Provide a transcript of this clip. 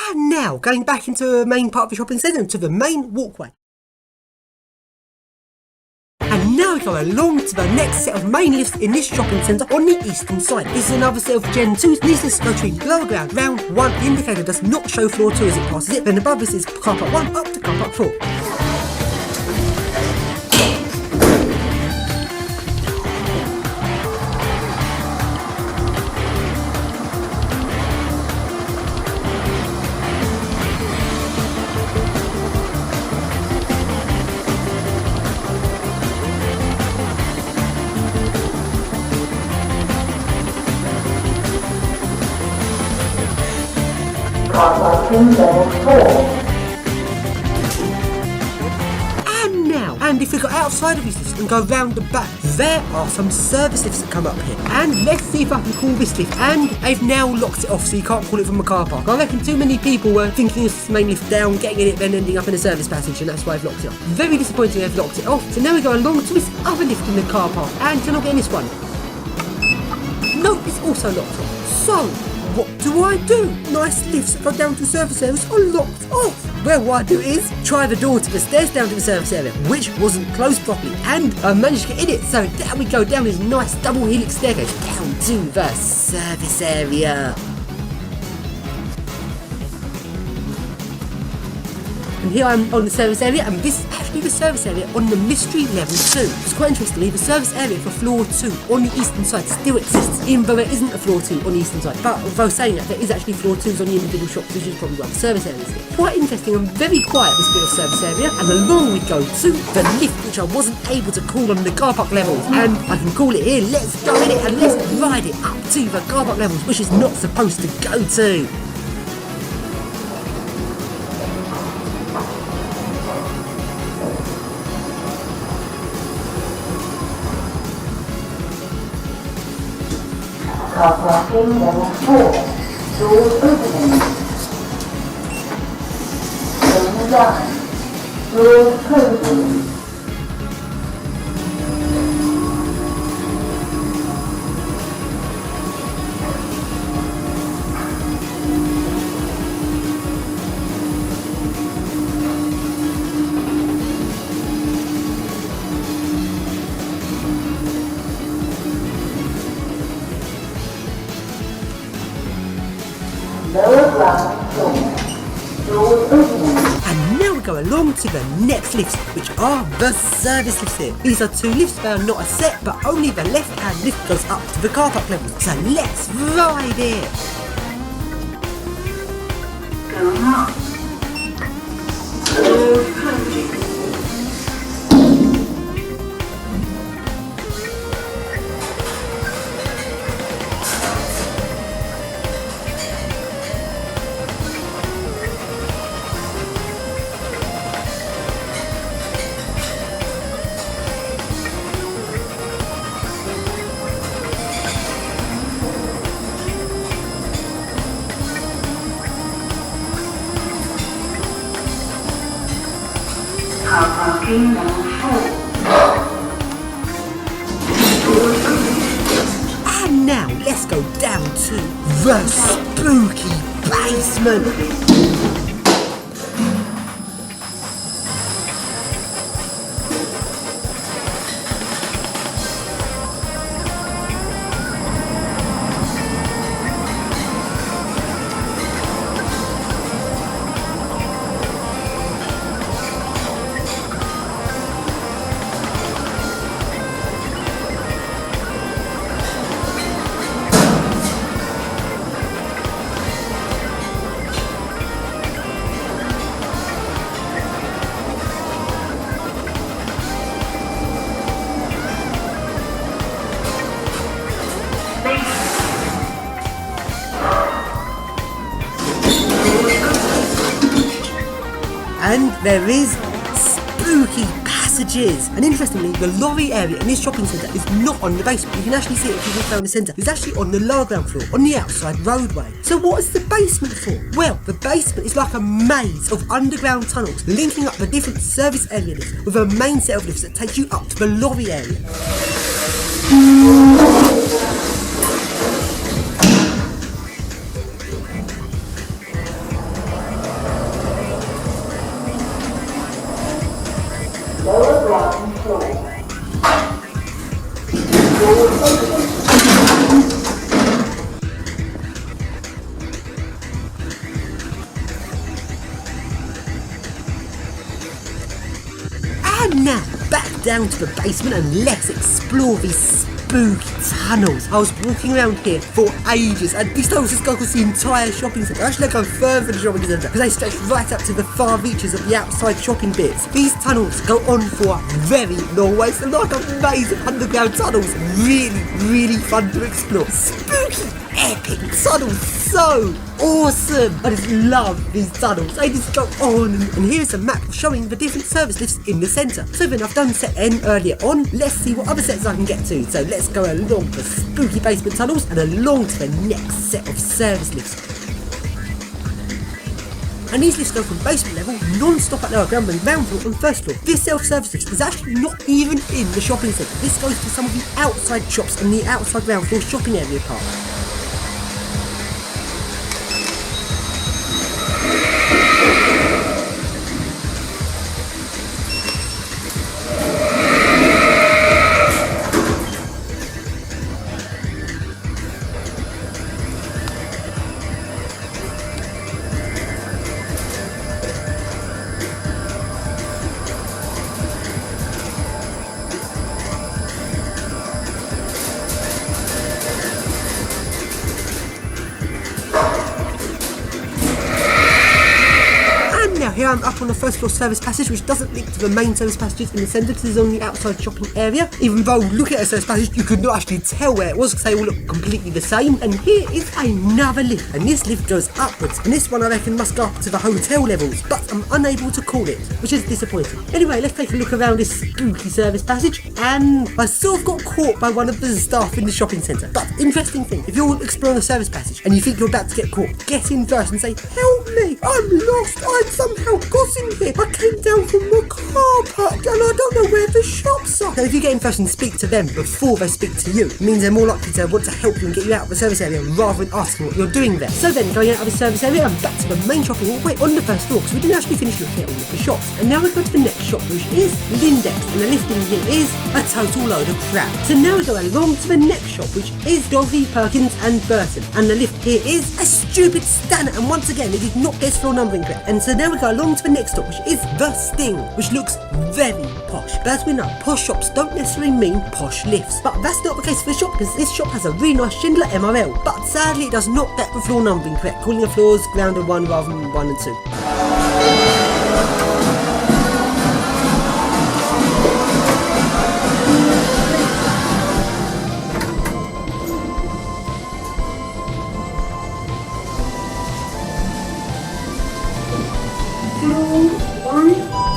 And now, going back into the main part of the shopping centre, to the main walkway. And now we go along to the next set of main lifts in this shopping centre on the eastern side. This is another set of Gen 2s. These go to lower ground. Round 1, the indicator does not show floor 2 as it passes it. Then above this is car park 1 up to car park 4. And if we go outside of these lifts and go round the back, there are some service lifts that come up here. And let's see if I can call this lift. And they've now locked it off, so you can't call it from a car park. I reckon too many people were thinking this main lift down, getting in it, then ending up in a service passage, and that's why I've locked it off. Very disappointing they've locked it off. So now we go along to this other lift in the car park. And can I get in this one? No, it's also locked off. So, what do? Nice lifts that go down to service areas are locked off. Well, what I do is try the door to the stairs down to the service area, which wasn't closed properly, and I managed to get in it. So down we go, down this nice double helix staircase down to the service area. And here I am on the service area, and this is actually the service area on the mystery level 2. It's quite interestingly, the service area for floor 2 on the eastern side still exists, even though there isn't a floor 2 on the eastern side. But although saying that, there is actually floor 2s on the individual shops, which is probably why the service area is here. Quite interesting and very quiet, this bit of service area. And along we go to the lift, which I wasn't able to call on the car park levels. And I can call it here. Let's go in it and let's ride it up to the car park levels, which is not supposed to go to. Car parking level 4. Doors opening. Zone 1. Doors closing. Lower ground floor. Doors opening. And now we go along to the next lifts, which are the service lifts here. These are 2 lifts that are not a set, but only the left-hand lift goes up to the car park levels. So let's ride it. Going up. Doors closing. Car parking level 4. And now let's go down to the spooky basement. And there is spooky passages. And interestingly, the lorry area in this shopping centre is not on the basement. You can actually see it if you walk down the centre. It's actually on the lower ground floor, on the outside roadway. So what is the basement for? Well, the basement is like a maze of underground tunnels linking up the different service area lifts with a main set of lifts that take you up to the lorry area. Doors open. And now, back down to the basement and let's explore these spooky tunnels. I was walking around here for ages and these tunnels just go across the entire shopping centre. Actually, they go further than the shopping centre because they stretch right up to the far reaches of the outside shopping bits. These tunnels go on for a very long ways. They're like amazing underground tunnels. Really, really fun to explore. Spooky, epic tunnels. So awesome. I just love these tunnels. They just go on. And here's a map showing the different service lifts in the centre. So then I've done set N earlier on. Let's see what other sets I can get to. So let's go along the spooky basement tunnels and along to the next set of service lifts. And these lifts go from basement level non-stop at lower ground and ground floor and first floor. This self-service lift is actually not even in the shopping centre. This goes to some of the outside shops and the outside ground floor shopping area part. Here I'm up on the first floor service passage, which doesn't link to the main service passages in the centre because it's on the outside shopping area. Even though looking at a service passage, you could not actually tell where it was because they all look completely the same. And here is another lift, and this lift goes upwards. And this one I reckon must go up to the hotel levels, but I'm unable to call it, which is disappointing. Anyway, let's take a look around this spooky service passage. And I sort of got caught by one of the staff in the shopping centre. But interesting thing, if you're exploring a service passage and you think you're about to get caught, get in first and say, "Help me, I'm lost, I've somehow got in here. I came down from the car park and I don't know where the shops are." So if you get in first and speak to them before they speak to you, it means they're more likely to want to help you and get you out of the service area rather than asking what you're doing there. So then, going out of the service area and back to the main shopping hall, we're on the first floor because we didn't actually finish looking at all of the shops. And now we go to the next shop, which is Lindex, and the lift in here is a total load of crap. So now we go along to the next shop, which is Dorothy, Perkins and Burton, and the lift here is a stupid Stanner, and once again it did not get its floor numbering correct. And so now we go along to the next stop, which is The Sting, which looks very posh. But as we know, posh shops don't necessarily mean posh lifts. But that's not the case for the shop, because this shop has a really nice Schindler MRL. But sadly, it does not get the floor numbering correct, calling the floors ground and 1 rather than 1 and 2. Floor 1.